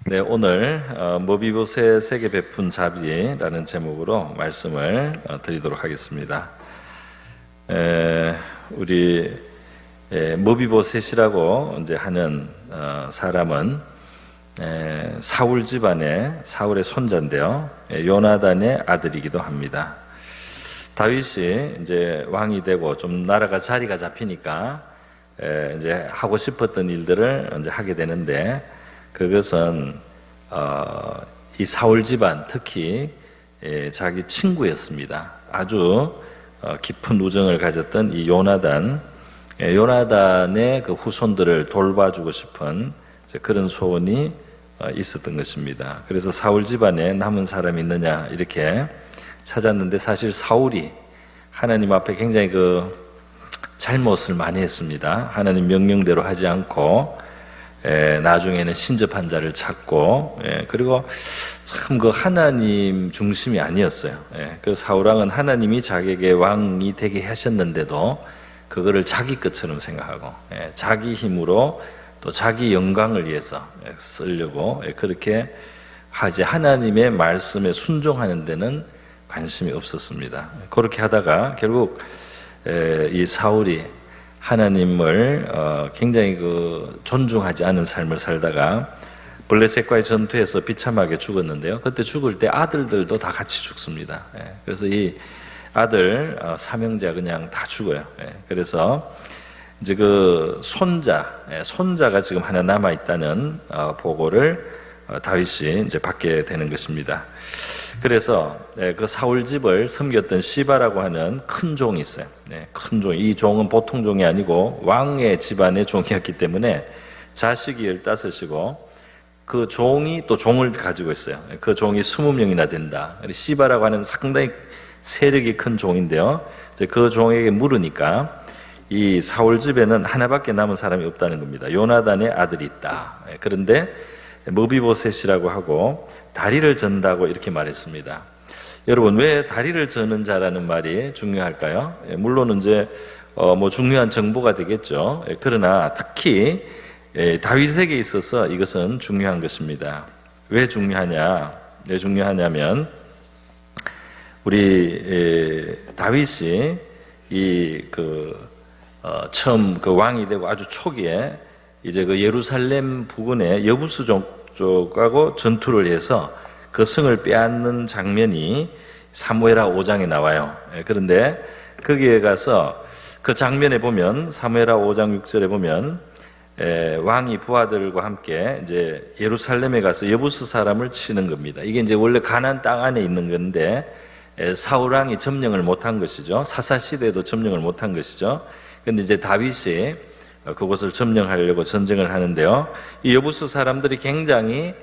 네, 오늘 모비보셋에게 베푼 자비라는 제목으로 말씀을 드리도록 하겠습니다. 우리 모비보셋이라고 이제 하는 사람은 사울 집안의 사울의 손자인데요, 요나단의 아들이기도 합니다. 다윗이 이제 왕이 되고 좀 나라가 자리가 잡히니까 이제 하고 싶었던 일들을 이제 하게 되는데, 그것은 이 사울 집안, 특히 자기 친구였습니다. 아주 깊은 우정을 가졌던 이 요나단의 그 후손들을 돌봐주고 싶은 그런 소원이 있었던 것입니다. 그래서 사울 집안에 남은 사람이 있느냐 이렇게 찾았는데, 사실 사울이 하나님 앞에 굉장히 잘못을 많이 했습니다. 하나님 명령대로 하지 않고 나중에는 신접한 자를 찾고, 그리고 참 하나님 중심이 아니었어요. 그 사울왕은 하나님이 자기에게 왕이 되게 하셨는데도 그거를 자기 것처럼 생각하고, 자기 힘으로 또 자기 영광을 위해서 쓰려고 그렇게 하지, 하나님의 말씀에 순종하는 데는 관심이 없었습니다. 그렇게 하다가 결국 이 사울이 하나님을 굉장히 존중하지 않은 삶을 살다가 블레셋과의 전투에서 비참하게 죽었는데요. 그때 죽을 때 아들들도 다 같이 죽습니다. 그래서 이 아들 삼형제 그냥 다 죽어요. 그래서 이제 손자가 지금 하나 남아 있다는 보고를 다윗이 이제 받게 되는 것입니다. 그래서 그 사울 집을 섬겼던 시바라고 하는 큰 종이 있어요. 큰 종. 이 종은 보통 종이 아니고 왕의 집안의 종이었기 때문에 자식이 15이고 그 종이 또 종을 가지고 있어요. 그 종이 20명이나 된다. 시바라고 하는 상당히 세력이 큰 종인데요, 그 종에게 물으니까 이 사울 집에는 하나밖에 남은 사람이 없다는 겁니다. 요나단의 아들이 있다. 그런데 모비보셋이라고 하고 다리를 전다고 이렇게 말했습니다. 여러분, 왜 다리를 저는 자라는 말이 중요할까요? 물론 이제 중요한 정보가 되겠죠. 그러나 특히 다윗에게 있어서 이것은 중요한 것입니다. 왜 중요하냐면 우리 다윗이 처음 왕이 되고 아주 초기에 이제 예루살렘 부근의 여부스 쪽하고 전투를 해서 그 성을 빼앗는 장면이 사무엘하 5장에 나와요. 그런데 거기에 가서 그 장면에 보면, 사무엘하 5장 6절에 보면 왕이 부하들과 함께 이제 예루살렘에 가서 여부스 사람을 치는 겁니다. 이게 이제 원래 가나안 땅 안에 있는 건데 사울 왕이 점령을 못한 것이죠. 사사 시대에도 점령을 못한 것이죠. 근데 이제 다윗이 그곳을 점령하려고 전쟁을 하는데요, 이 여부스 사람들이 굉장히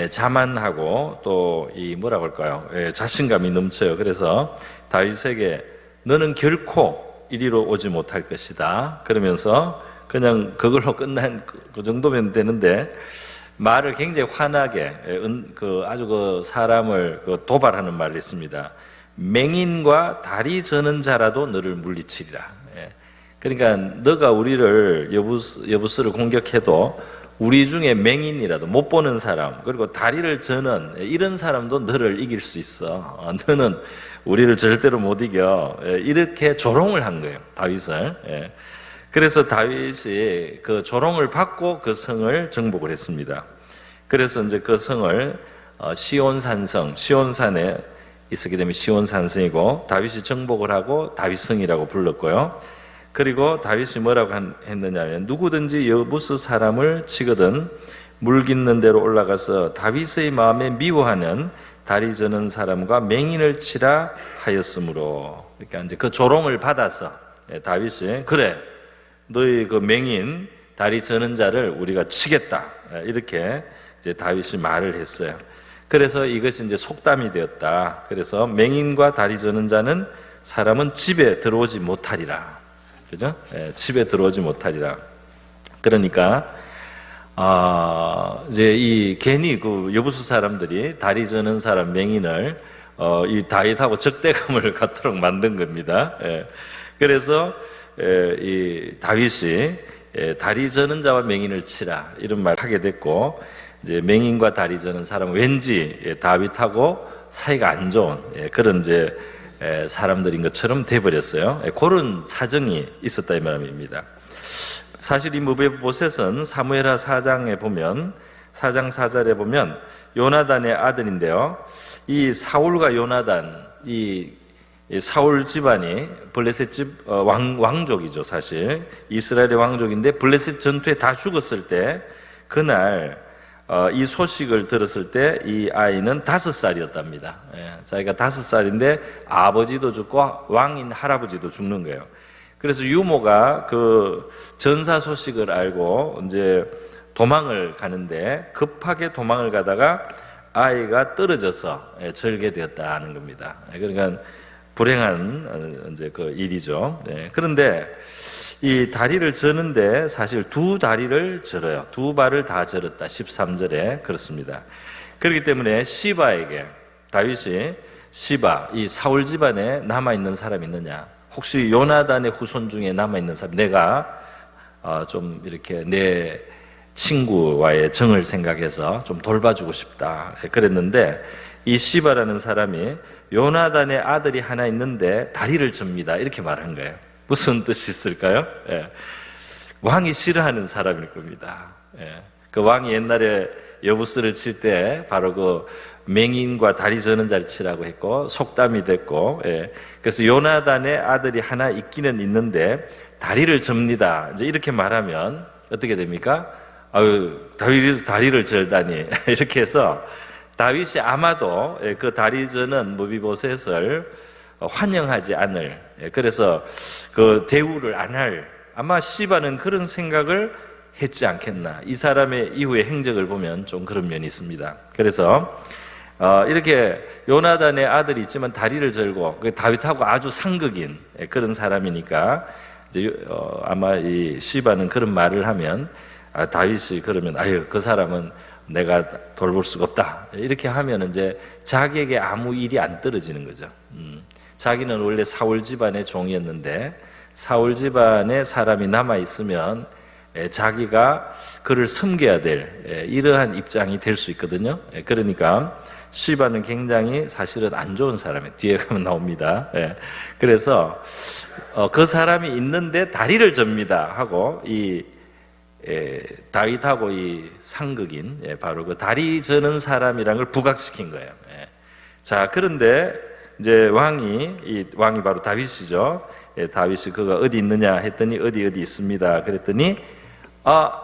자만하고 또 뭐라고 할까요? 자신감이 넘쳐요. 그래서 다윗에게 너는 결코 이리로 오지 못할 것이다 그러면서 그냥 그걸로 끝난 그 정도면 되는데, 말을 굉장히 환하게 아주 사람을 도발하는 말을 했습니다. 맹인과 다리 저는 자라도 너를 물리치리라. 그러니까 너가 우리를 여부스를 공격해도 우리 중에 맹인이라도 못 보는 사람, 그리고 다리를 저는 이런 사람도 너를 이길 수 있어. 너는 우리를 절대로 못 이겨. 이렇게 조롱을 한 거예요, 다윗을. 그래서 다윗이 그 조롱을 받고 그 성을 정복을 했습니다. 그래서 이제 그 성을 시온산에 있었기 때문에 시온산성이고, 다윗이 정복을 하고 다윗성이라고 불렀고요. 그리고 다윗이 뭐라고 했느냐면, 누구든지 여부스 사람을 치거든 물깃는 대로 올라가서 다윗의 마음에 미워하는 다리 저는 사람과 맹인을 치라 하였으므로. 그러니까 이제 그 조롱을 받아서 다윗이 그래, 너희 그 맹인 다리 저는 자를 우리가 치겠다, 이렇게 이제 다윗이 말을 했어요. 그래서 이것이 이제 속담이 되었다. 그래서 맹인과 다리 저는 자는 사람은 집에 들어오지 못하리라. 그죠? 집에 들어오지 못하리라. 그러니까 이제 괜히 여부수 사람들이 다리 저는 사람 맹인을 이 다윗하고 적대감을 갖도록 만든 겁니다. 그래서 이 다윗이 다리 저는 자와 맹인을 치라 이런 말을 하게 됐고, 이제 맹인과 다리 저는 사람은 왠지 다윗하고 사이가 안 좋은 그런 이제 사람들인 것처럼 돼버렸어요. 그런 사정이 있었다 이 말입니다. 사실 이 무베보셋은 사무엘하 4장에 보면 4장 4절에 보면 요나단의 아들인데요. 이 사울과 요나단, 이 사울 집안이 블레셋 집 왕족이죠. 사실 이스라엘의 왕족인데 블레셋 전투에 다 죽었을 때 그날 이 소식을 들었을 때 이 아이는 5살이었답니다. 자기가 5살인데 아버지도 죽고 왕인 할아버지도 죽는 거예요. 그래서 유모가 그 전사 소식을 알고 이제 도망을 가는데 급하게 도망을 가다가 아이가 떨어져서 절개되었다 하는 겁니다. 그러니까 불행한 이제 그 일이죠. 그런데 이 다리를 저는데 사실 2다리를 절어요. 2발을 다 절었다. 13절에 그렇습니다. 그렇기 때문에 시바에게 다윗이 시바 이 사울 집안에 남아 있는 사람이 있느냐? 혹시 요나단의 후손 중에 남아 있는 사람 내가 좀 이렇게 내 친구와의 정을 생각해서 좀 돌봐주고 싶다 그랬는데 이 시바라는 사람이 요나단의 아들이 하나 있는데 다리를 접니다 이렇게 말한 거예요. 무슨 뜻이 있을까요? 왕이 싫어하는 사람일 겁니다. 그 왕이 옛날에 여부스를 칠 때 바로 그 맹인과 다리 저는 자를 치라고 했고 속담이 됐고 그래서 요나단의 아들이 하나 있기는 있는데 다리를 접니다 이제 이렇게 말하면 어떻게 됩니까? 아유, 다리를 절다니 이렇게 해서 다윗이 아마도 그 다리 저는 무비보셋을 환영하지 않을 그래서 그 대우를 안 할 아마 시바는 그런 생각을 했지 않겠나. 이 사람의 이후의 행적을 보면 좀 그런 면이 있습니다. 그래서 이렇게 요나단의 아들이 있지만 다리를 절고 다윗하고 아주 상극인 그런 사람이니까 이제 아마 이 시바는 그런 말을 하면 다윗이 그러면 아유 그 사람은 내가 돌볼 수가 없다 이렇게 하면 이제 자기에게 아무 일이 안 떨어지는 거죠. 자기는 원래 사울 집안의 종이었는데 사울 집안에 사람이 남아 있으면 자기가 그를 섬겨야 될 이러한 입장이 될 수 있거든요. 그러니까 시바는 굉장히 사실은 안 좋은 사람이에요. 뒤에 가면 나옵니다. 그래서 그 사람이 있는데 다리를 접니다 하고 이 다윗하고 이 상극인 바로 그 다리 저는 사람이라는 걸 부각시킨 거예요. 자 그런데 이제 왕이 바로 다윗이죠. 다윗이 그가 어디 있느냐 했더니 어디 있습니다. 그랬더니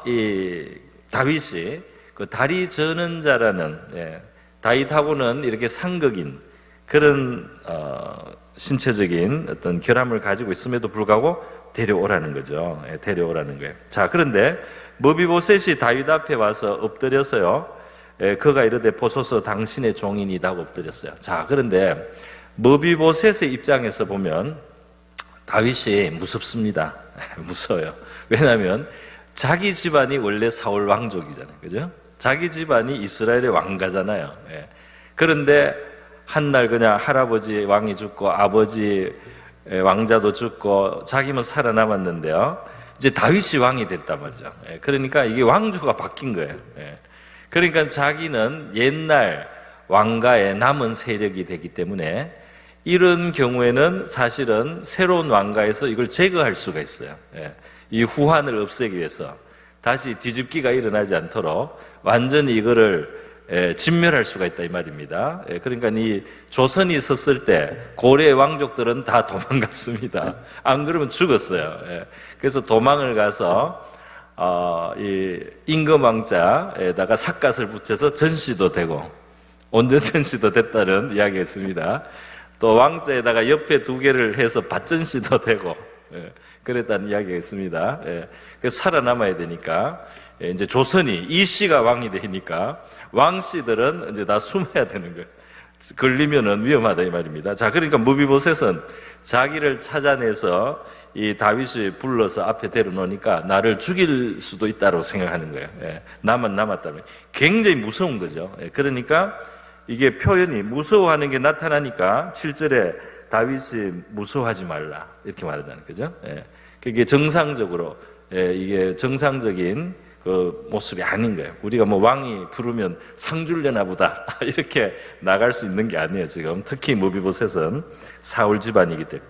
이 다윗이 그 다리 저는 자라는 다윗하고는 이렇게 상극인 그런 신체적인 어떤 결함을 가지고 있음에도 불구하고 데려오라는 거죠. 데려오라는 거예요. 자, 그런데 무비보셋이 다윗 앞에 와서 엎드려서요. 그가 이르되 보소서 당신의 종인이다 하고 엎드렸어요. 자, 그런데 무비보셋의 입장에서 보면 다윗이 무섭습니다. 무서워요. 왜냐하면 자기 집안이 원래 사울 왕족이잖아요. 그죠? 자기 집안이 이스라엘의 왕가잖아요. 그런데 한날 그냥 할아버지 왕이 죽고 아버지 왕자도 죽고 자기만 살아남았는데요. 이제 다윗이 왕이 됐단 말이죠. 그러니까 이게 왕조가 바뀐 거예요. 그러니까 자기는 옛날 왕가의 남은 세력이 되기 때문에 이런 경우에는 사실은 새로운 왕가에서 이걸 제거할 수가 있어요. 이 후환을 없애기 위해서 다시 뒤집기가 일어나지 않도록 완전히 이거를 진멸할 수가 있다 이 말입니다. 그러니까 이 조선이 섰을 때 고려의 왕족들은 다 도망갔습니다. 안 그러면 죽었어요. 그래서 도망을 가서 이 임금왕자에다가 삿갓을 붙여서 전시도 되고 온전 전시도 됐다는 이야기가 있습니다. 또 왕자에다가 옆에 2개를 해서 밭전시도 되고 그랬다는 이야기가 있습니다. 그래서 살아남아야 되니까 이제 조선이 이씨가 왕이 되니까 왕씨들은 이제 다 숨어야 되는 거예요. 걸리면은 위험하다 이 말입니다. 자, 그러니까 무비보셋은 자기를 찾아내서 이 다윗이 불러서 앞에 데려놓으니까 나를 죽일 수도 있다고 생각하는 거예요. 나만 남았다면 굉장히 무서운 거죠. 그러니까 이게 표현이 무서워하는 게 나타나니까 7절에 다윗이 무서워하지 말라 이렇게 말하잖아요. 그죠? 그게 정상적으로 이게 정상적인 그 모습이 아닌 거예요. 우리가 뭐 왕이 부르면 상 줄려나 보다 이렇게 나갈 수 있는 게 아니에요. 지금 특히 무비보셋은 사울 집안이기 때문에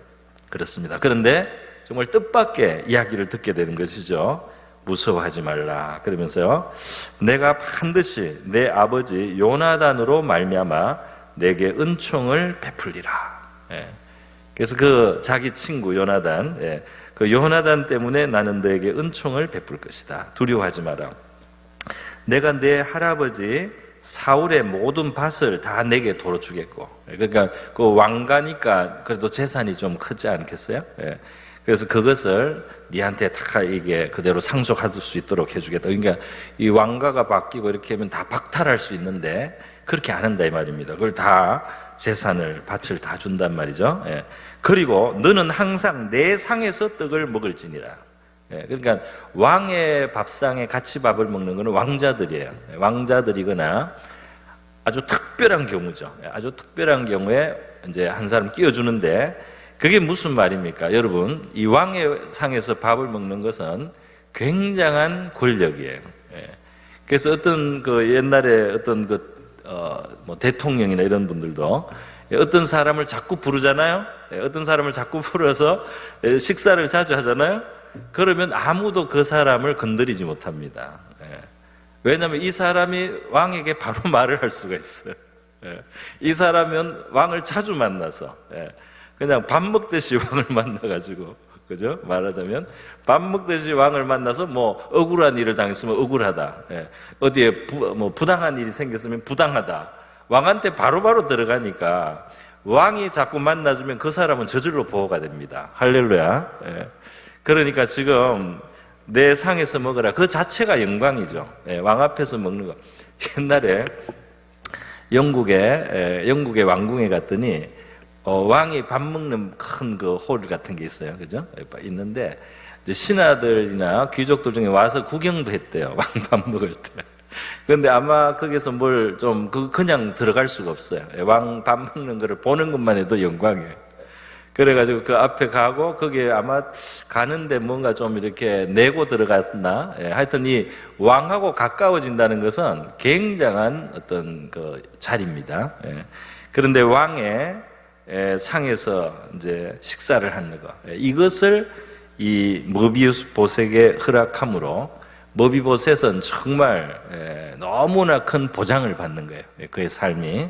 그렇습니다. 그런데 정말 뜻밖의 이야기를 듣게 되는 것이죠. 무서워하지 말라 그러면서요, 내가 반드시 내 아버지 요나단으로 말미암아 내게 은총을 베풀리라. 예. 그래서 그 자기 친구 요나단, 그 요나단 때문에 나는 너에게 은총을 베풀 것이다. 두려워하지 마라. 내가 내 할아버지 사울의 모든 밭을 다 내게 도로 주겠고, 그러니까 그 왕가니까 그래도 재산이 좀 크지 않겠어요? 그래서 그것을 니한테 다 이게 그대로 상속할 수 있도록 해주겠다. 그러니까 이 왕가가 바뀌고 이렇게 하면 다 박탈할 수 있는데 그렇게 안 한다 이 말입니다. 그걸 다 재산을 밭을 다 준단 말이죠. 그리고 너는 항상 내 상에서 떡을 먹을지니라. 그러니까 왕의 밥상에 같이 밥을 먹는 것은 왕자들이에요. 왕자들이거나 아주 특별한 경우죠. 아주 특별한 경우에 이제 한 사람 끼워주는데, 그게 무슨 말입니까? 여러분, 이 왕의 상에서 밥을 먹는 것은 굉장한 권력이에요. 그래서 어떤 그 옛날에 어떤 뭐 대통령이나 이런 분들도 어떤 사람을 자꾸 부르잖아요. 어떤 사람을 자꾸 불러서 식사를 자주 하잖아요. 그러면 아무도 그 사람을 건드리지 못합니다. 왜냐하면 이 사람이 왕에게 바로 말을 할 수가 있어요. 이 사람은 왕을 자주 만나서 그냥 밥 먹듯이 왕을 만나가지고, 그죠? 말하자면 밥 먹듯이 왕을 만나서 뭐 억울한 일을 당했으면 억울하다, 어디에 부당한 일이 생겼으면 부당하다, 왕한테 바로바로 들어가니까 왕이 자꾸 만나주면 그 사람은 저절로 보호가 됩니다. 할렐루야. 그러니까 지금 내 상에서 먹으라, 그 자체가 영광이죠. 왕 앞에서 먹는 거. 옛날에 영국의 왕궁에 갔더니 왕이 밥 먹는 큰 그 홀 같은 게 있어요. 그죠? 있는데 이제 신하들이나 귀족들 중에 와서 구경도 했대요. 왕 밥 먹을 때. 그런데 아마 거기서 뭘 좀 그냥 들어갈 수가 없어요. 왕 밥 먹는 거를 보는 것만 해도 영광이에요. 그래가지고 그 앞에 가고, 거기에 아마 가는데 뭔가 좀 이렇게 내고 들어갔나? 하여튼 이 왕하고 가까워진다는 것은 굉장한 어떤 그 자리입니다. 그런데 왕의 상에서 이제 식사를 하는 거, 이것을 이 머비보셋에게 허락함으로 머비보셋은 정말 너무나 큰 보장을 받는 거예요. 그의 삶이.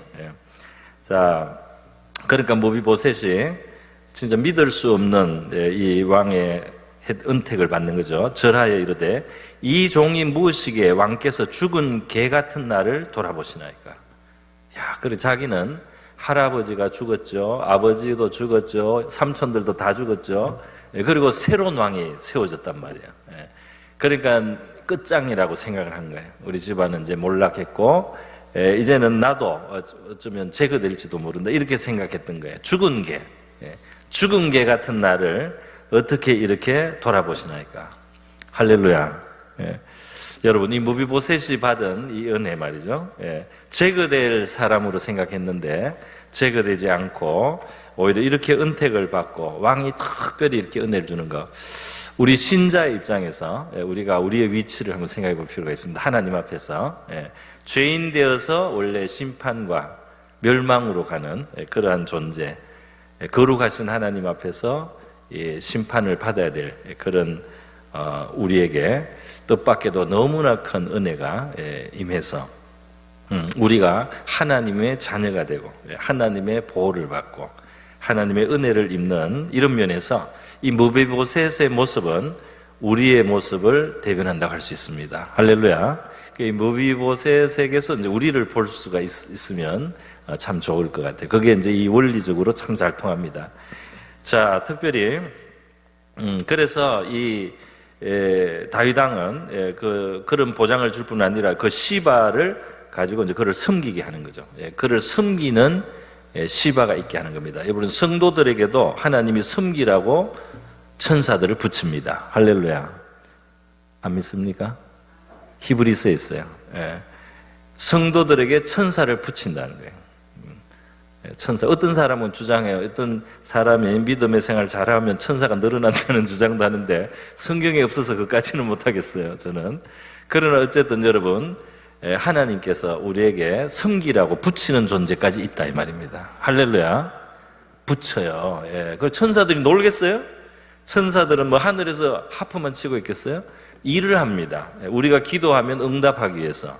자, 그러니까 머비보셋이 진짜 믿을 수 없는 이 왕의 은택을 받는 거죠. 절하여 이르되 이 종이 무엇이기에 왕께서 죽은 개 같은 나를 돌아보시나이까. 야, 그래 자기는 할아버지가 죽었죠. 아버지도 죽었죠. 삼촌들도 다 죽었죠. 그리고 새로운 왕이 세워졌단 말이에요. 그러니까 끝장이라고 생각을 한 거예요. 우리 집안은 이제 몰락했고, 이제는 나도 어쩌면 제거될지도 모른다, 이렇게 생각했던 거예요. 죽은 개 같은 나를 어떻게 이렇게 돌아보시나이까. 할렐루야. 여러분, 이 무비보셋이 받은 이 은혜 말이죠. 제거될 사람으로 생각했는데 제거되지 않고 오히려 이렇게 은택을 받고 왕이 특별히 이렇게 은혜를 주는 것. 우리 신자의 입장에서 우리가 우리의 위치를 한번 생각해 볼 필요가 있습니다. 하나님 앞에서 죄인 되어서 원래 심판과 멸망으로 가는 그러한 존재, 거룩하신 하나님 앞에서 심판을 받아야 될 그런 우리에게 뜻밖에도 너무나 큰 은혜가 임해서 우리가 하나님의 자녀가 되고 하나님의 보호를 받고 하나님의 은혜를 입는 이런 면에서 이 무비보셋의 모습은 우리의 모습을 대변한다고 할 수 있습니다. 할렐루야. 이 무비보셋에게서 이제 우리를 볼 수가 있으면 참 좋을 것 같아요. 그게 이제 이 원리적으로 참 잘 통합니다. 자, 특별히 그래서 이 다윗 왕은 그런 보장을 줄 뿐 아니라 그 시바를 가지고 이제 그를 섬기게 하는 거죠. 그를 섬기는 시바가 있게 하는 겁니다. 여러분, 성도들에게도 하나님이 섬기라고 천사들을 붙입니다. 할렐루야. 안 믿습니까? 히브리서에 있어요. 성도들에게 천사를 붙인다는 거예요. 천사. 어떤 사람은 주장해요. 어떤 사람이 믿음의 생활 잘하면 천사가 늘어난다는 주장도 하는데 성경에 없어서 그까지는 못하겠어요. 저는. 그러나 어쨌든 여러분, 하나님께서 우리에게 섬기라고 붙이는 존재까지 있다 이 말입니다. 할렐루야. 붙여요. 그 천사들이 놀겠어요? 천사들은 뭐 하늘에서 하프만 치고 있겠어요? 일을 합니다. 우리가 기도하면 응답하기 위해서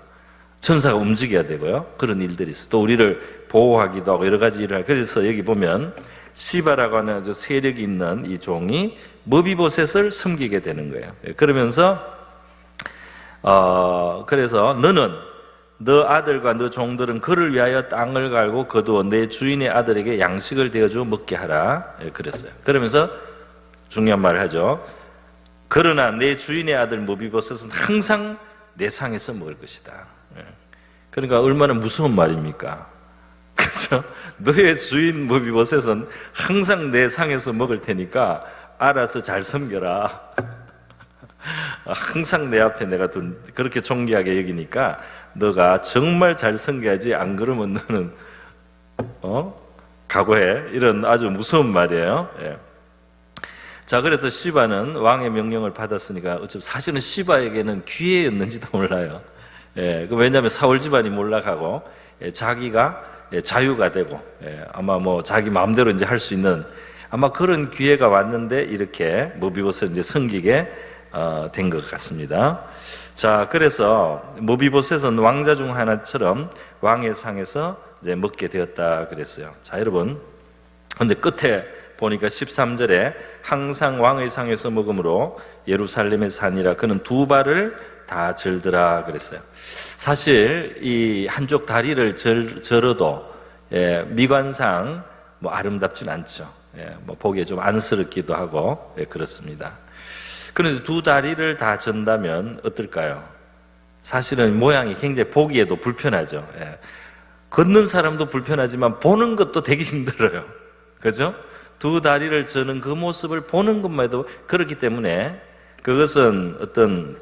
천사가 움직여야 되고요. 그런 일들이 있어요. 또 우리를 보호하기도 하고 여러 가지 일을 하고. 그래서 여기 보면 시바라고 하는 아주 세력이 있는 이 종이 머비보셋을 섬기게 되는 거예요. 그러면서 그래서 너는 너 아들과 너 종들은 그를 위하여 땅을 갈고 거두어 내 주인의 아들에게 양식을 대어주어 먹게 하라 그랬어요. 그러면서 중요한 말을 하죠. 그러나 내 주인의 아들 머비보셋은 항상 내 상에서 먹을 것이다. 그러니까 얼마나 무서운 말입니까? 그렇죠? 너의 주인 머비보셋은 항상 내 상에서 먹을 테니까 알아서 잘 섬겨라. 항상 내 앞에 내가 그렇게 존귀하게 여기니까 너가 정말 잘 섬겨야지, 안 그러면 너는 각오해. 이런 아주 무서운 말이에요. 자, 그래서 시바는 왕의 명령을 받았으니까 사실은 시바에게는 기회였는지도 몰라요. 왜냐하면 사울 집안이 몰락하고 자기가 자유가 되고 아마 뭐 자기 마음대로 이제 할 수 있는 아마 그런 기회가 왔는데 이렇게 머비보셋을 이제 섬기게 된 것 같습니다. 자, 그래서 머비보셋은 왕자 중 하나처럼 왕의 상에서 이제 먹게 되었다 그랬어요. 자, 여러분, 근데 끝에 보니까 13절에 항상 왕의 상에서 먹음으로 예루살렘의 산이라 그는 두 발을 다 절더라 그랬어요. 사실 이 한쪽 다리를 절어도 미관상 뭐 아름답진 않죠. 뭐 보기에 좀 안쓰럽기도 하고 그렇습니다. 그런데 두 다리를 다 전다면 어떨까요? 사실은 모양이 굉장히 보기에도 불편하죠. 걷는 사람도 불편하지만 보는 것도 되게 힘들어요. 그죠? 두 다리를 저는 그 모습을 보는 것만 해도 그렇기 때문에 그것은 어떤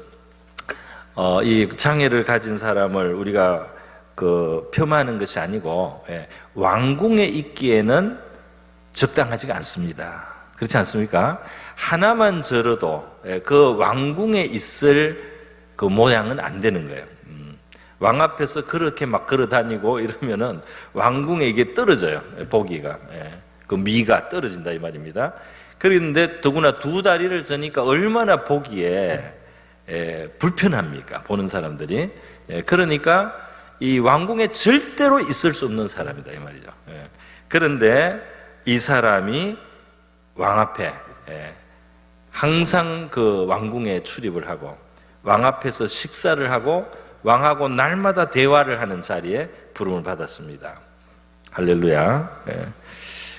이 장애를 가진 사람을 우리가 폄하하는 것이 아니고 왕궁에 있기에는 적당하지가 않습니다. 그렇지 않습니까? 하나만 절어도 그 왕궁에 있을 그 모양은 안 되는 거예요. 왕 앞에서 그렇게 막 걸어 다니고 이러면은 왕궁에 이게 떨어져요. 보기가. 그 미가 떨어진다 이 말입니다. 그런데 더구나 두 다리를 저니까 얼마나 보기에 불편합니까? 보는 사람들이. 그러니까 이 왕궁에 절대로 있을 수 없는 사람이다 이 말이죠. 그런데 이 사람이 왕 앞에 항상 그 왕궁에 출입을 하고 왕 앞에서 식사를 하고 왕하고 날마다 대화를 하는 자리에 부름을 받았습니다. 할렐루야.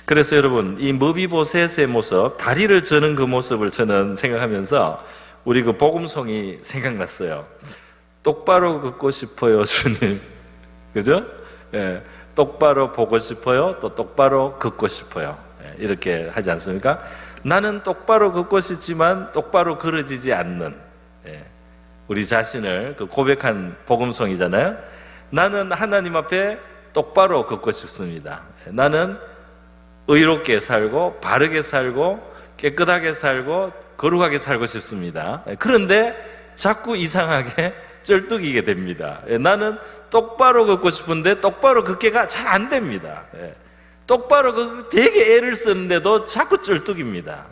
그래서 여러분, 이 머비보셋의 모습, 다리를 저는 그 모습을 저는 생각하면서 우리 그 복음송이 생각났어요. 똑바로 걷고 싶어요, 주님. 그죠? 똑바로 보고 싶어요. 또 똑바로 걷고 싶어요. 이렇게 하지 않습니까? 나는 똑바로 걷고 싶지만 똑바로 걸어지지 않는 우리 자신을 그 고백한 복음송이잖아요. 나는 하나님 앞에 똑바로 걷고 싶습니다. 나는 의롭게 살고 바르게 살고 깨끗하게 살고 거룩하게 살고 싶습니다. 그런데 자꾸 이상하게 쩔뚝이게 됩니다. 나는 똑바로 걷고 싶은데 똑바로 걷기가 잘 안 됩니다. 똑바로 되게 애를 쓰는데도 자꾸 쩔뚝입니다.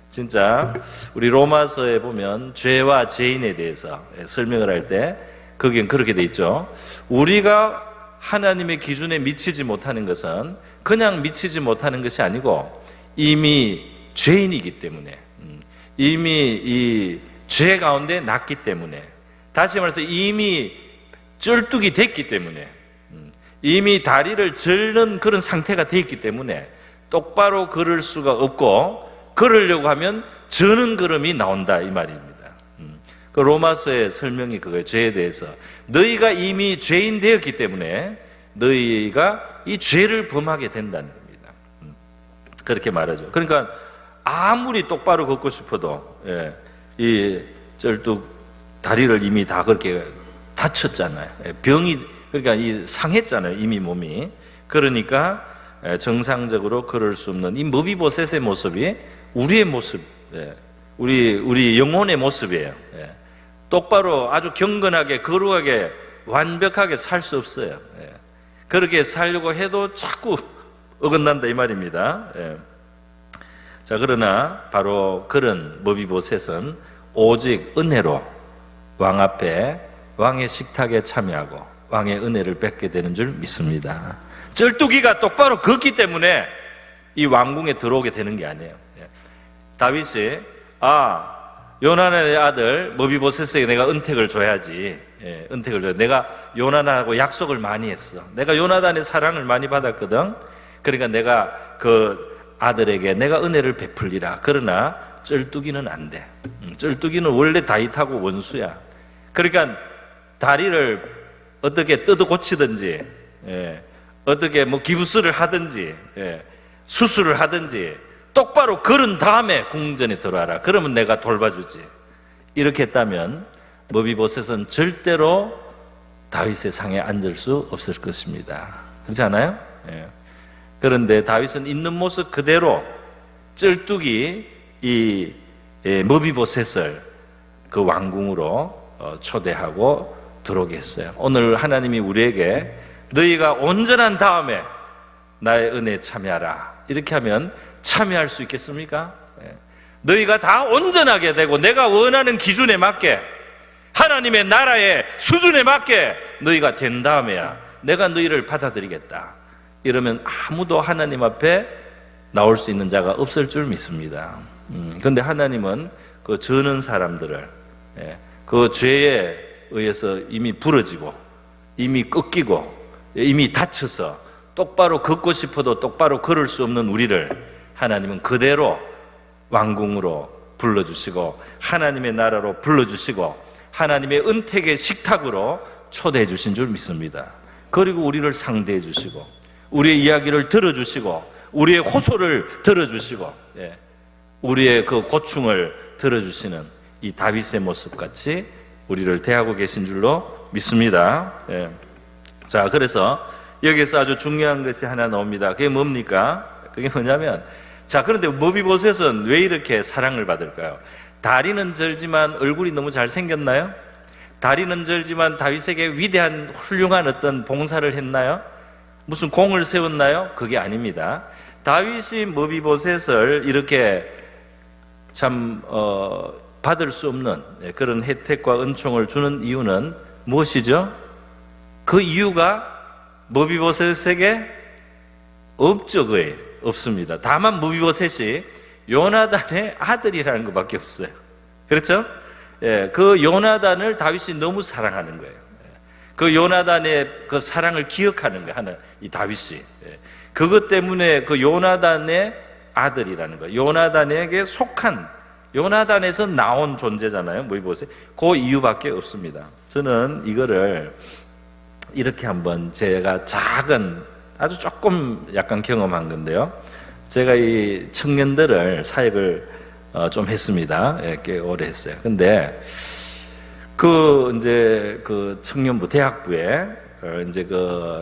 진짜 우리 로마서에 보면 죄와 죄인에 대해서 설명을 할 때 거기엔 그렇게 돼 있죠. 우리가 하나님의 기준에 미치지 못하는 것은 그냥 미치지 못하는 것이 아니고 이미 죄인이기 때문에, 이미 이 죄 가운데 났기 때문에, 다시 말해서 이미 쩔뚝이 됐기 때문에, 이미 다리를 절는 그런 상태가 되어 있기 때문에 똑바로 걸을 수가 없고, 걸으려고 하면 저는 걸음이 나온다 이 말입니다. 그 로마서의 설명이 그거예요. 죄에 대해서 너희가 이미 죄인 되었기 때문에 너희가 이 죄를 범하게 된다는 겁니다. 그렇게 말하죠. 그러니까 아무리 똑바로 걷고 싶어도 이 쩔뚝 다리를 이미 다 그렇게 다쳤잖아요. 병이 그러니까 이 상했잖아요. 이미 몸이. 그러니까 정상적으로 걸을 수 없는 이 머비보셋의 모습이 우리의 모습, 우리 영혼의 모습이에요. 똑바로 아주 경건하게 거룩하게 완벽하게 살 수 없어요. 예. 그렇게 살려고 해도 자꾸 어긋난다 이 말입니다. 예. 자, 그러나 바로 그런 머비보셋은 오직 은혜로 왕 앞에 왕의 식탁에 참여하고 왕의 은혜를 뺏게 되는 줄 믿습니다. 쩔뚝이가 똑바로 걷기 때문에 이 왕궁에 들어오게 되는 게 아니에요. 예. 다윗이 요나단의 아들 머비보셋에게 내가 은택을 줘야지. 예, 은택을 줘야. 내가 요나단하고 약속을 많이 했어. 내가 요나단의 사랑을 많이 받았거든. 그러니까 내가 그 아들에게 내가 은혜를 베풀리라. 그러나 쩔뚝이는 안 돼. 쩔뚝이는 원래 다윗하고 원수야. 그러니까 다리를 어떻게 뜯어 고치든지, 예, 어떻게 뭐 기부스를 하든지, 예, 수술을 하든지 똑바로 걸은 다음에 궁전에 들어와라. 그러면 내가 돌봐주지. 이렇게 했다면 머비보셋은 절대로 다윗의 상에 앉을 수 없을 것입니다. 그렇지 않아요? 예. 그런데 다윗은 있는 모습 그대로 쩔뚝이 이 머비보셋을 그 왕궁으로 초대하고 들어오게 했어요. 오늘 하나님이 우리에게 너희가 온전한 다음에 나의 은혜에 참여하라. 이렇게 하면 참여할 수 있겠습니까? 너희가 다 온전하게 되고 내가 원하는 기준에 맞게 하나님의 나라의 수준에 맞게 너희가 된 다음에야 내가 너희를 받아들이겠다. 이러면 아무도 하나님 앞에 나올 수 있는 자가 없을 줄 믿습니다. 그런데 하나님은 그 저는 사람들을 그 죄에 의해서 이미 부러지고 이미 꺾이고 이미 다쳐서 똑바로 걷고 싶어도 똑바로 걸을 수 없는 우리를 하나님은 그대로 왕궁으로 불러주시고 하나님의 나라로 불러주시고 하나님의 은택의 식탁으로 초대해 주신 줄 믿습니다. 그리고 우리를 상대해 주시고 우리의 이야기를 들어주시고 우리의 호소를 들어주시고 우리의 그 고충을 들어주시는 이 다윗의 모습같이 우리를 대하고 계신 줄로 믿습니다. 자, 그래서 여기서 아주 중요한 것이 하나 나옵니다. 그게 뭡니까? 그게 뭐냐면, 자, 그런데 머비보셋은 왜 이렇게 사랑을 받을까요? 다리는 절지만 얼굴이 너무 잘생겼나요? 다리는 절지만 다윗에게 위대한 훌륭한 어떤 봉사를 했나요? 무슨 공을 세웠나요? 그게 아닙니다. 다윗이 머비보셋을 이렇게 참 받을 수 없는 그런 혜택과 은총을 주는 이유는 무엇이죠? 그 이유가 머비보셋에게 없죠. 거의 없습니다. 다만 머비보셋이 요나단의 아들이라는 것밖에 없어요. 그렇죠? 예, 그 요나단을 다윗이 너무 사랑하는 거예요. 그 요나단의 그 사랑을 기억하는 거예요. 하는 이 다윗이. 예, 그것 때문에 그 요나단의 아들이라는 거예요. 요나단에게 속한, 요나단에서 나온 존재잖아요. 머비보셋. 그 이유밖에 없습니다. 저는 이거를 이렇게 한번 제가 작은 아주 조금 약간 경험한 건데요. 제가 이 청년들을 사역을 좀 했습니다. 예, 꽤 오래 했어요. 근데 이제 그 청년부 대학부에 이제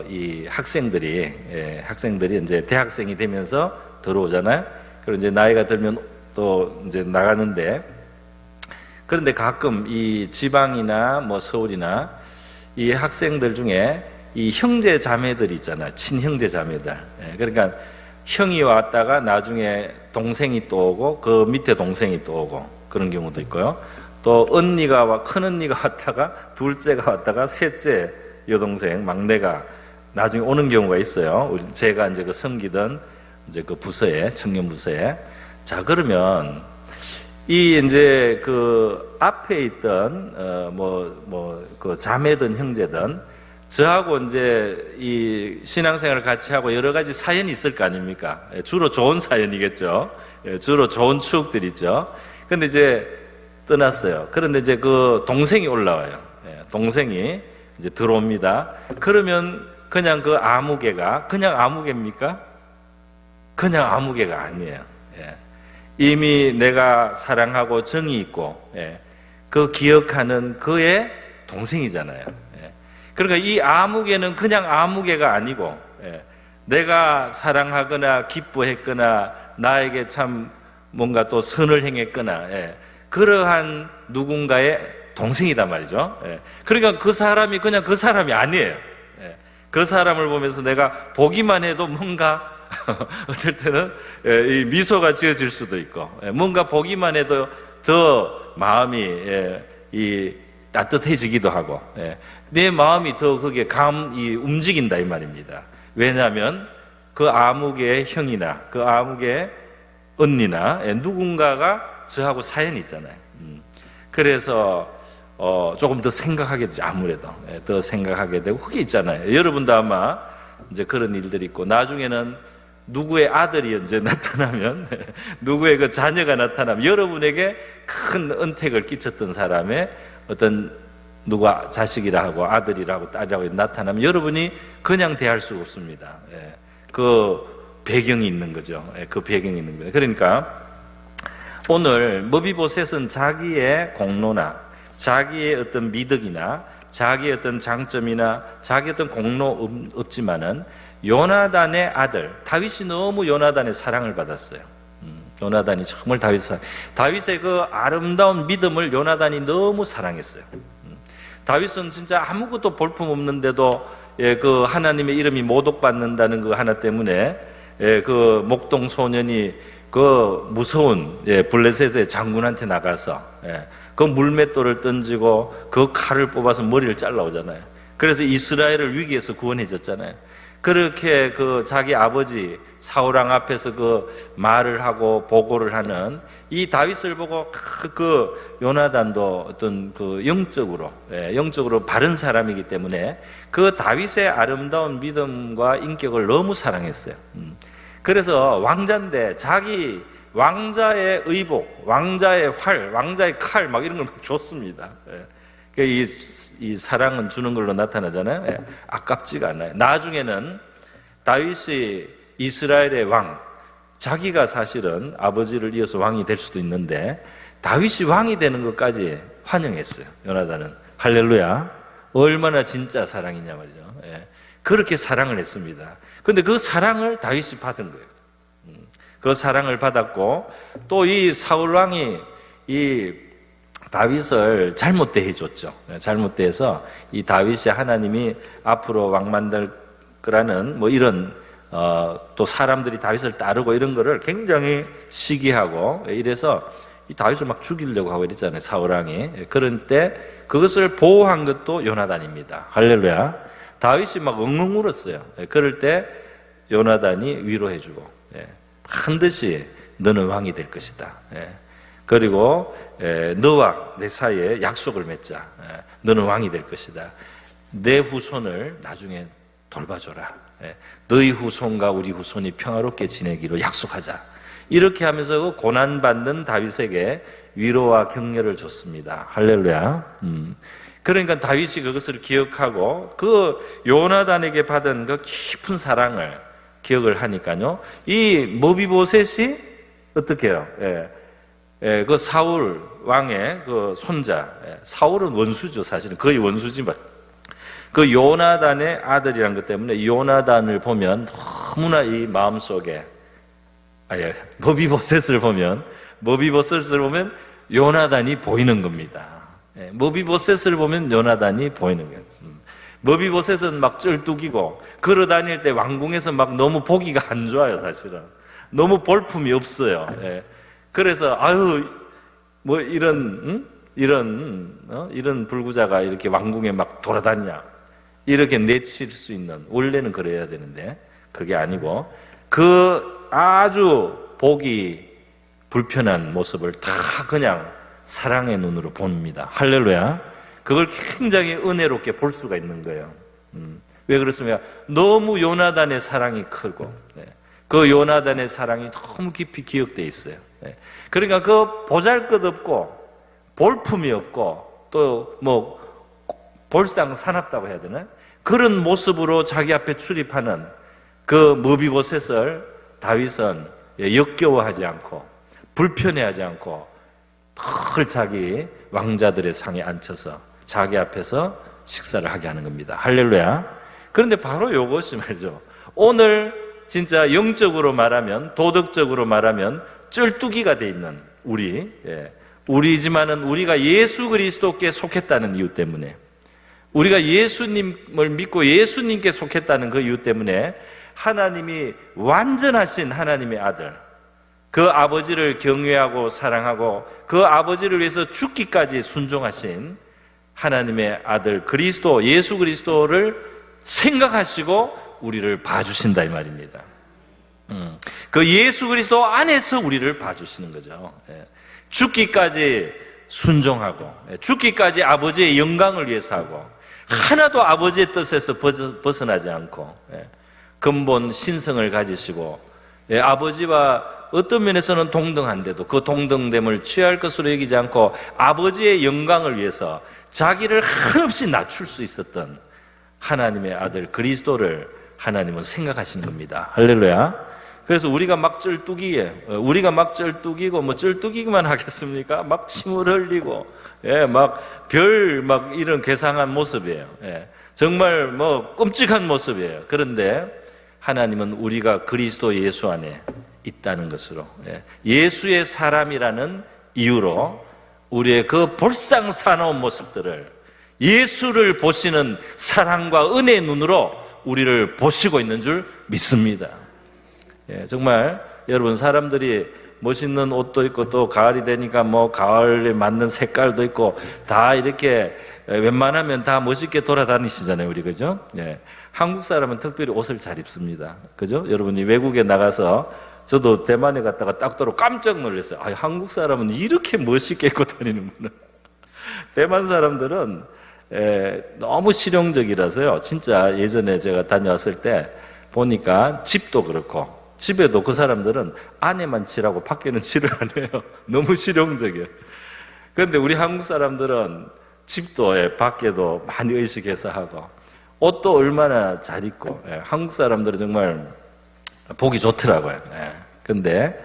이 학생들이 이제 대학생이 되면서 들어오잖아요. 그리고 이제 나이가 들면 또 이제 나가는데, 그런데 가끔 이 지방이나 뭐 서울이나 이 학생들 중에 이 형제 자매들 있잖아요. 친형제 자매들. 그러니까 형이 왔다가 나중에 동생이 또 오고 그 밑에 동생이 또 오고 그런 경우도 있고요. 또 큰 언니가 왔다가 둘째가 왔다가 셋째 여동생 막내가 나중에 오는 경우가 있어요. 제가 이제 섬기던 이제 그 부서에, 청년 부서에. 자, 그러면 이 이제 그 앞에 있던 그 자매든 형제든 저하고 이제 이 신앙생활을 같이 하고 여러 가지 사연이 있을 거 아닙니까? 주로 좋은 사연이겠죠. 주로 좋은 추억들이죠. 근데 이제 떠났어요. 그런데 이제 그 동생이 올라와요. 동생이 이제 들어옵니다. 그러면 그냥 그 아무개가 그냥 아무개입니까? 그냥 아무개가 아니에요. 이미 내가 사랑하고 정이 있고 그 기억하는 그의 동생이잖아요. 그러니까 이 아무개는 그냥 아무개가 아니고 내가 사랑하거나 기뻐했거나 나에게 참 뭔가 또 선을 행했거나 그러한 누군가의 동생이단 말이죠. 예. 그러니까 그 사람이 그냥 그 사람이 아니에요. 예. 그 사람을 보면서 내가 보기만 해도 뭔가 어떨 때는 이 미소가 지어질 수도 있고, 뭔가 보기만 해도 더 마음이 이 따뜻해지기도 하고, 내 마음이 더 그게 움직인다 이 말입니다. 왜냐하면 그 아무개 형이나 그 아무개 언니나 누군가가 저하고 사연이 있잖아요. 그래서 조금 더 생각하게 되죠. 아무래도 더 생각하게 되고 그게 있잖아요. 여러분도 아마 이제 그런 일들이 있고, 나중에는 누구의 아들이 언제 나타나면 누구의 그 자녀가 나타나면 여러분에게 큰 은택을 끼쳤던 사람의 어떤 누가 자식이라 하고 아들이라고 딸이라고 나타나면 여러분이 그냥 대할 수가 없습니다. 그 배경이 있는 거죠. 그 배경이 있는 거예요. 그러니까 오늘 머비보셋은 자기의 공로나 자기의 어떤 미덕이나 자기의 어떤 장점이나 자기의 어떤 공로 없지만은 요나단의 아들 다윗이 너무 요나단의 사랑을 받았어요. 요나단이 정말 다윗의 그 아름다운 믿음을 요나단이 너무 사랑했어요. 다윗은 진짜 아무것도 볼품 없는데도 그 하나님의 이름이 모독받는다는 그 하나 때문에 그 목동 소년이 그 무서운 블레셋의 장군한테 나가서 그 물맷돌을 던지고 그 칼을 뽑아서 머리를 잘라오잖아요. 그래서 이스라엘을 위기에서 구원해줬잖아요. 그렇게 그 자기 아버지 사울왕 앞에서 그 말을 하고 보고를 하는 이 다윗을 보고 그 요나단도 어떤 그 영적으로 바른 사람이기 때문에 그 다윗의 아름다운 믿음과 인격을 너무 사랑했어요. 그래서 왕자인데 자기 왕자의 의복, 왕자의 활, 왕자의 칼 막 이런 걸 막 줬습니다. 이 사랑은 주는 걸로 나타나잖아요. 아깝지가 않아요. 나중에는 다윗이 이스라엘의 왕, 자기가 사실은 아버지를 이어서 왕이 될 수도 있는데 다윗이 왕이 되는 것까지 환영했어요. 요나단은. 할렐루야. 얼마나 진짜 사랑이냐 말이죠. 그렇게 사랑을 했습니다. 그런데 그 사랑을 다윗이 받은 거예요. 그 사랑을 받았고 또 이 사울 왕이 이 다윗을 잘못 대해줬죠. 잘못 대해서 이 다윗이 하나님이 앞으로 왕 만들 거라는 뭐 이런 또 사람들이 다윗을 따르고 이런 거를 굉장히 시기하고 이래서 이 다윗을 막 죽이려고 하고 이랬잖아요. 사울 왕이. 그런 때 그것을 보호한 것도 요나단입니다. 할렐루야. 다윗이 막 엉엉 울었어요. 그럴 때 요나단이 위로해주고 반드시 너는 왕이 될 것이다. 그리고 너와 내 사이에 약속을 맺자. 너는 왕이 될 것이다. 내 후손을 나중에 돌봐줘라. 너희 후손과 우리 후손이 평화롭게 지내기로 약속하자. 이렇게 하면서 그 고난받는 다윗에게 위로와 격려를 줬습니다. 할렐루야. 그러니까 다윗이 그것을 기억하고 그 요나단에게 받은 그 깊은 사랑을 기억을 하니까요. 이 머비보셋이 어떻게 해요? 그 사울 왕의 그 손자, 사울은 원수죠. 사실은 거의 원수지만 그 요나단의 아들이란 것 때문에 요나단을 보면 너무나 이 마음속에 머비보셋을 보면 요나단이 보이는 겁니다. 머비보셋을 보면 요나단이 보이는 거예요. 머비보셋은 막 쩔뚝이고 걸어 다닐 때 왕궁에서 막 너무 보기가 안 좋아요. 사실은 너무 볼품이 없어요. 그래서 뭐 이런 불구자가 이렇게 왕궁에 막 돌아다니냐 이렇게 내칠 수 있는, 원래는 그래야 되는데 그게 아니고 그 아주 보기 불편한 모습을 다 그냥 사랑의 눈으로 봅니다. 할렐루야. 그걸 굉장히 은혜롭게 볼 수가 있는 거예요. 왜 그렇습니까? 너무 요나단의 사랑이 크고 그 요나단의 사랑이 너무 깊이 기억되어 있어요. 그러니까 그 보잘것없고 볼품이 없고 또 뭐 볼상사납다고 해야 되나? 그런 모습으로 자기 앞에 출입하는 그 머비보셋을 다윗은 역겨워하지 않고 불편해하지 않고 늘 자기 왕자들의 상에 앉혀서 자기 앞에서 식사를 하게 하는 겁니다. 할렐루야. 그런데 바로 이것이 말이죠. 오늘 진짜 영적으로 말하면, 도덕적으로 말하면 쩔뚝이가 돼 있는 우리 우리지만은 우리가 예수 그리스도께 속했다는 이유 때문에, 우리가 예수님을 믿고 예수님께 속했다는 그 이유 때문에 하나님이 완전하신 하나님의 아들, 그 아버지를 경외하고 사랑하고 그 아버지를 위해서 죽기까지 순종하신 하나님의 아들 그리스도, 예수 그리스도를 생각하시고 우리를 봐주신다 이 말입니다. 그 예수 그리스도 안에서 우리를 봐주시는 거죠. 죽기까지 순종하고 죽기까지 아버지의 영광을 위해서 하고 하나도 아버지의 뜻에서 벗어나지 않고 근본 신성을 가지시고 아버지와 어떤 면에서는 동등한데도 그 동등됨을 취할 것으로 여기지 않고 아버지의 영광을 위해서 자기를 한없이 낮출 수 있었던 하나님의 아들 그리스도를 하나님은 생각하시는 겁니다. 할렐루야. 그래서 우리가 막 쩔뚝이고 뭐 쩔뚝이기만 하겠습니까? 막 침을 흘리고 막 이런 괴상한 모습이에요. 정말 뭐 끔찍한 모습이에요. 그런데 하나님은 우리가 그리스도 예수 안에 있다는 것으로, 예수의 사람이라는 이유로 우리의 그 볼상사나운 모습들을 예수를 보시는 사랑과 은혜의 눈으로 우리를 보시고 있는 줄 믿습니다. 정말 여러분, 사람들이 멋있는 옷도 있고 또 가을이 되니까 뭐 가을에 맞는 색깔도 있고 다 이렇게 웬만하면 다 멋있게 돌아다니시잖아요, 우리, 그죠? 한국 사람은 특별히 옷을 잘 입습니다, 그죠? 여러분이 외국에 나가서, 저도 대만에 갔다가 딱 들어 깜짝 놀랐어요. 한국 사람은 이렇게 멋있게 입고 다니는구나. 대만 사람들은 너무 실용적이라서요. 진짜 예전에 제가 다녀왔을 때 보니까 집도 그렇고 집에도 그 사람들은 안에만 칠하고 밖에는 칠을 안 해요. 너무 실용적이에요. 그런데 우리 한국 사람들은 집도 밖에도 많이 의식해서 하고 옷도 얼마나 잘 입고, 한국 사람들은 정말 보기 좋더라고요. 그런데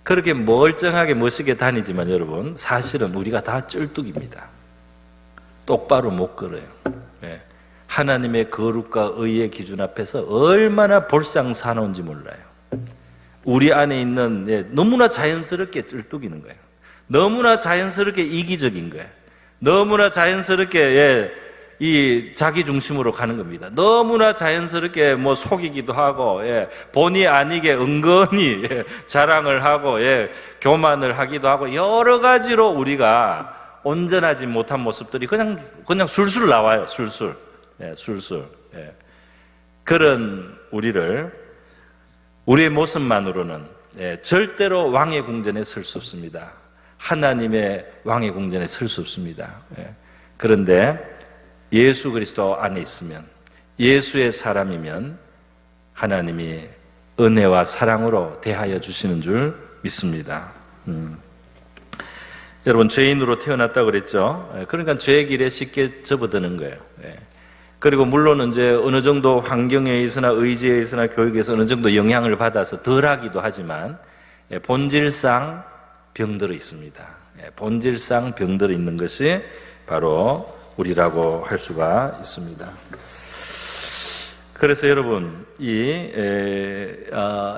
그렇게 멀쩡하게 멋있게 다니지만 여러분, 사실은 우리가 다 쩔뚝입니다. 똑바로 못 걸어요. 하나님의 거룩과 의의 기준 앞에서 얼마나 볼상사나운지 몰라요. 우리 안에 있는, 너무나 자연스럽게 쩔뚝이는 거예요. 너무나 자연스럽게 이기적인 거예요. 너무나 자연스럽게 이 자기 중심으로 가는 겁니다. 너무나 자연스럽게 뭐 속이기도 하고, 본의 아니게 은근히 자랑을 하고, 교만을 하기도 하고, 여러 가지로 우리가 온전하지 못한 모습들이 그냥 술술 나와요. 술술. 그런 우리의 모습만으로는 절대로 왕의 궁전에 설 수 없습니다. 하나님의 왕의 궁전에 설 수 없습니다. 그런데 예수 그리스도 안에 있으면, 예수의 사람이면 하나님이 은혜와 사랑으로 대하여 주시는 줄 믿습니다. 여러분, 죄인으로 태어났다고 그랬죠. 그러니까 죄의 길에 쉽게 접어드는 거예요. 그리고 물론 이제 어느 정도 환경에 의해서나 의지에 의해서나 교육에서 어느 정도 영향을 받아서 덜하기도 하지만 본질상 병들어 있습니다. 본질상 병들어 있는 것이 바로 우리라고 할 수가 있습니다. 그래서 여러분, 이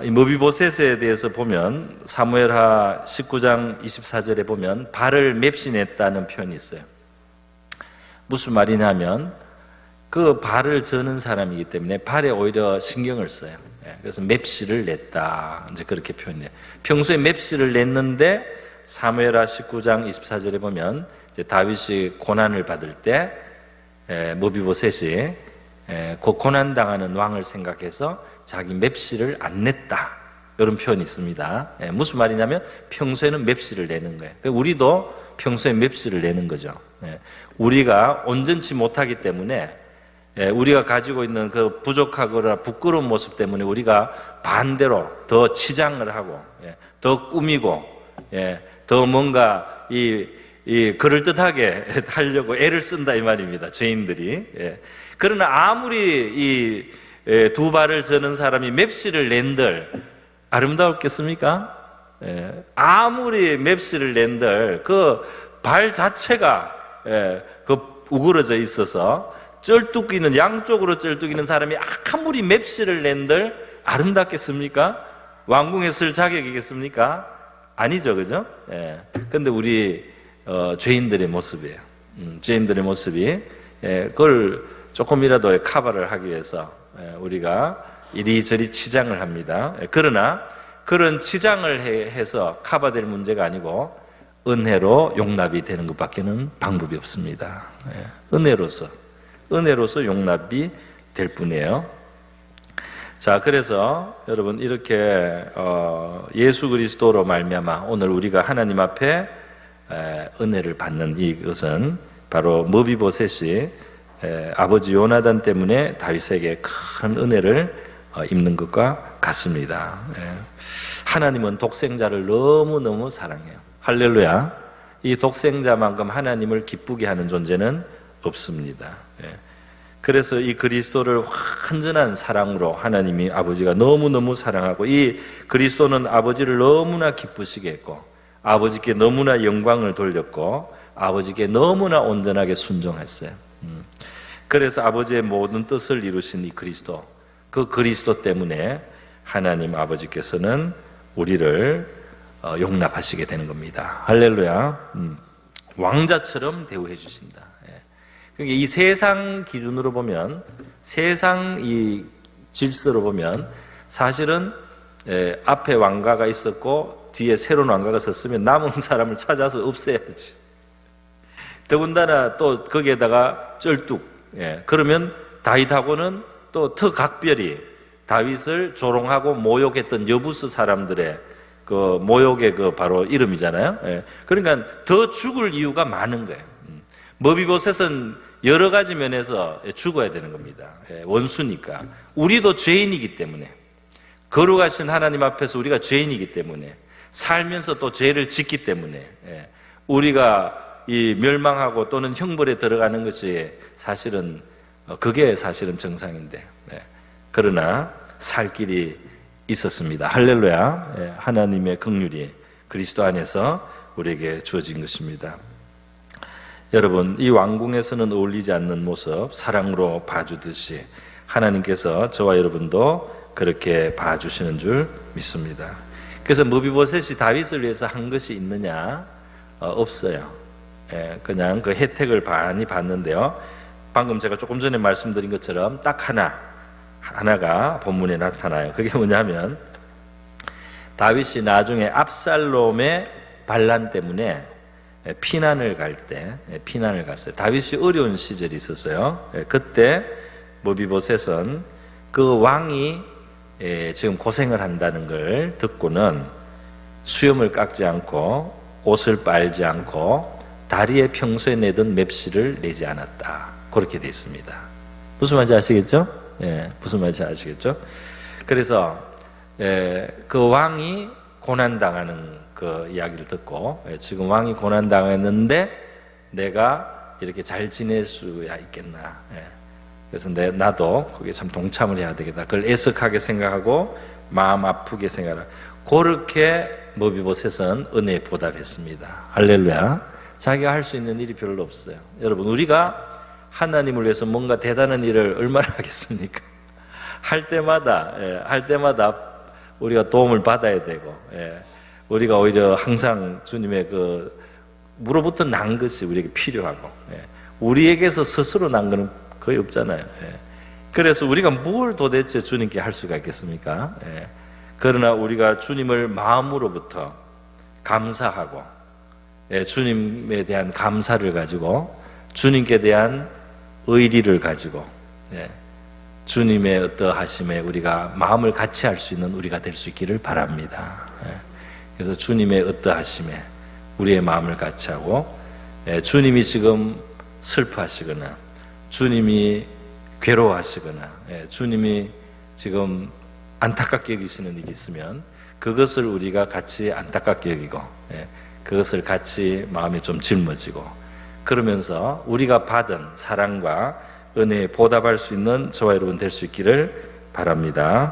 머비보셋에 대해서 보면 사무엘하 19장 24절에 보면 발을 맵신했다는 표현이 있어요. 무슨 말이냐면 그 발을 저는 사람이기 때문에 발에 오히려 신경을 써요. 그래서 맵시를 냈다, 이제 그렇게 표현해요. 평소에 맵시를 냈는데 사무엘하 19장 24절에 보면 이제 다윗이 고난을 받을 때 머비보셋이 그 고난 당하는 왕을 생각해서 자기 맵시를 안 냈다, 이런 표현이 있습니다. 무슨 말이냐면 평소에는 맵시를 내는 거예요. 우리도 평소에 맵시를 내는 거죠. 우리가 온전치 못하기 때문에, 우리가 가지고 있는 그 부족하거나 부끄러운 모습 때문에 우리가 반대로 더 치장을 하고, 더 꾸미고, 더 뭔가 그럴듯하게 하려고 애를 쓴다 이 말입니다, 죄인들이. 그러나 아무리 이 두 발을 저는 사람이 맵시를 낸들 아름다웠겠습니까? 아무리 맵시를 낸들 그 발 자체가 그 우그러져 있어서 쩔뚝이는, 양쪽으로 쩔뚝이는 사람이 아무리 맵시를 낸들 아름답겠습니까? 왕궁에 쓸 자격이겠습니까? 아니죠, 그죠? 예. 근데 우리 죄인들의 모습이에요. 죄인들의 모습이 그걸 조금이라도 커버를 하기 위해서 우리가 이리저리 치장을 합니다. 그러나 그런 치장을 해서 커버될 문제가 아니고 은혜로 용납이 되는 것밖에는 방법이 없습니다. 은혜로서 용납이 될 뿐이에요. 자, 그래서 여러분 이렇게 예수 그리스도로 말미암아 오늘 우리가 하나님 앞에 은혜를 받는 이것은 바로 머비보셋이 아버지 요나단 때문에 다윗에게 큰 은혜를 입는 것과 같습니다. 하나님은 독생자를 너무너무 사랑해요. 할렐루야. 이 독생자만큼 하나님을 기쁘게 하는 존재는 없습니다. 그래서 이 그리스도를 완전한 사랑으로 하나님이 아버지가 너무너무 사랑하고 이 그리스도는 아버지를 너무나 기쁘시게 했고 아버지께 너무나 영광을 돌렸고 아버지께 너무나 온전하게 순종했어요. 그래서 아버지의 모든 뜻을 이루신 이 그리스도, 그 그리스도 때문에 하나님 아버지께서는 우리를 용납하시게 되는 겁니다. 할렐루야. 왕자처럼 대우해 주신다. 그러니까 이 세상 기준으로 보면, 세상 이 질서로 보면 사실은 앞에 왕가가 있었고 뒤에 새로운 왕가가 섰으면 남은 사람을 찾아서 없애야지. 더군다나 또 거기에다가 쩔뚝. 그러면 다윗하고는 또 더 각별히 다윗을 조롱하고 모욕했던 여부스 사람들의 그 모욕의 그 바로 이름이잖아요. 그러니까 더 죽을 이유가 많은 거예요. 머비보셋은 여러 가지 면에서 죽어야 되는 겁니다. 원수니까. 우리도 죄인이기 때문에, 거룩하신 하나님 앞에서 우리가 죄인이기 때문에, 살면서 또 죄를 짓기 때문에 우리가 이 멸망하고 또는 형벌에 들어가는 것이 사실은 그게 사실은 정상인데, 그러나 살 길이 있었습니다. 할렐루야. 하나님의 긍휼이 그리스도 안에서 우리에게 주어진 것입니다. 여러분, 이 왕궁에서는 어울리지 않는 모습 사랑으로 봐주듯이 하나님께서 저와 여러분도 그렇게 봐주시는 줄 믿습니다. 그래서 머비보셋이 다윗을 위해서 한 것이 있느냐? 없어요. 그냥 그 혜택을 많이 받는데요. 방금 제가 조금 전에 말씀드린 것처럼 딱 하나가 본문에 나타나요. 그게 뭐냐면 다윗이 나중에 압살롬의 반란 때문에 피난을 갔어요. 다윗이 어려운 시절이 있었어요. 그때 머비보셋은 그 왕이 지금 고생을 한다는 걸 듣고는 수염을 깎지 않고 옷을 빨지 않고 다리에 평소에 내던 맵시를 내지 않았다. 그렇게 되어 있습니다. 무슨 말인지 아시겠죠? 무슨 말인지 아시겠죠? 그래서 그 왕이 고난당하는 그 이야기를 듣고 지금 왕이 고난당했는데 내가 이렇게 잘 지낼 수야 있겠나. 그래서 나도 거기에 참 동참을 해야 되겠다. 그걸 애석하게 생각하고 마음 아프게 생각하고 그렇게 머비보셋은 은혜에 보답했습니다. 할렐루야. 자기가 할 수 있는 일이 별로 없어요. 여러분, 우리가 하나님을 위해서 뭔가 대단한 일을 얼마나 하겠습니까? 할 때마다 우리가 도움을 받아야 되고, 우리가 오히려 항상 주님의 그 무로부터 난 것이 우리에게 필요하고, 우리에게서 스스로 난 것은 거의 없잖아요. 그래서 우리가 뭘 도대체 주님께 할 수가 있겠습니까? 그러나 우리가 주님을 마음으로부터 감사하고, 주님에 대한 감사를 가지고, 주님께 대한 의리를 가지고, 주님의 어떠하심에 우리가 마음을 같이 할 수 있는 우리가 될 수 있기를 바랍니다. 그래서 주님의 어떠하심에 우리의 마음을 같이 하고, 주님이 지금 슬퍼하시거나 주님이 괴로워하시거나 주님이 지금 안타깝게 여기시는 일이 있으면 그것을 우리가 같이 안타깝게 여기고 그것을 같이 마음이 좀 짊어지고 그러면서 우리가 받은 사랑과 은혜에 보답할 수 있는 저와 여러분 될 수 있기를 바랍니다.